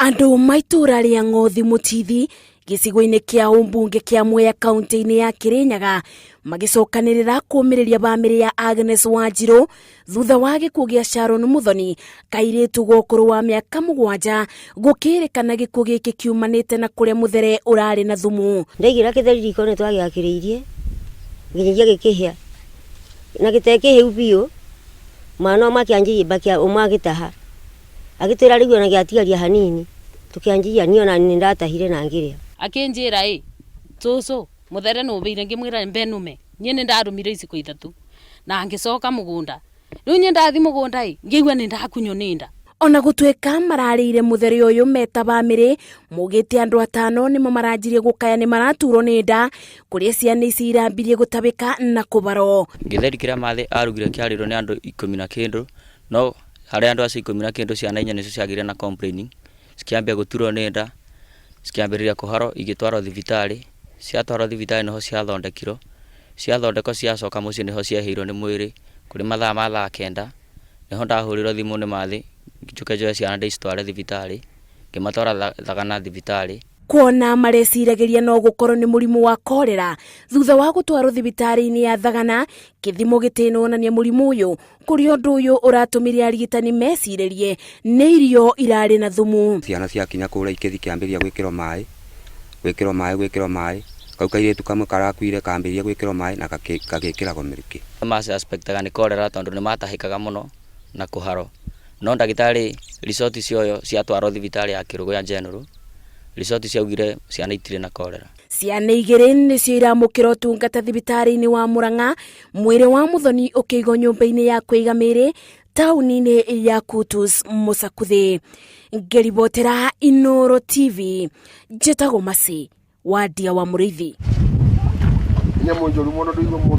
Andu maitura ria Ngothi Mutithi gicigo-ini kia umbunge kia Mwea kaunti-ini ya Kirinyaga magicokanirira kumiriria Bamiri ya Agnes Wanjiru thutha wa gikuũ gia Sharon Muthoni Kairitu ukuru wa miaka mugwanja gukirikana gikuũ giki kiumanite na kuria muthere urari na thumu. Ndaigira githeri riko ne twagiakiriirie nginyagia gikihia na gitekihiu biu mwana makianjie bakia umagitaha agitira rigwo na giatiaria hanini tukianjia niona nindatahire na ngiria akinjira tuso muthere no bire ngimwira mbenume nyene ndarumire iciko ithatu na ngicoka mugunda riu nye ndathi mugunda ngigwa nindakunyo ninda. Ona gutweka marariiire muthere uyu meta Bamiri mugite andu atano nimo maranjirie gukaya ni maraturwo ni nda kuria ciana ici irambirie gutabika na kubaro. Githeri kiria mathe arugire kiarirwo ni andu 10 na kindu no hari andu acio 10 na kindu ciana inya nicio ciagire na complaining cikiambia guturwo ni nda cikiambiriria kuharo igitwarwo thibitari ciatwarwo thibitari niho ciathondekirwo ciathondeko ciacoka mucii niho ciaheirwo ni mwiri kuri mathaa ma thaa 9 niho ndahurirwo thimu ni mathi njuke njoe ciana ndicitware thibitari ngimatwara thagana thibitari kuona mareciragiria no gukorwo ni murimu wa korera thutha wa gutwarwo thibitari-ini ya Thagana kithimo gitinonania murimu uyu kuri undu uyu uratumire arigitani meciririe ni irio irari na thumu. Ciana ciakinya kuria ikithi kiambiria gwikirwo mai kau Kairitu kamwe karakuire kambiria gwikirwo mai na gagikiragwo miriki. Mase aspectaga ni korera tondu ni matahikaga muno na kuharo no ndagitari resort cio ciatwarwo thibitari ya Kirugo ya general resort ciaugire ciana itire na korera. Ciana igiri nicio iramukira utungata thibitari-ini wa Murang'a mwiri wa Muthoni ukiigwo nyumba-ini ya kwiga miri tauni-ini ya Kutus Musakuthi. Ngeribotera Inoro TV njitagwo Masi wa Dia wa Muriithi.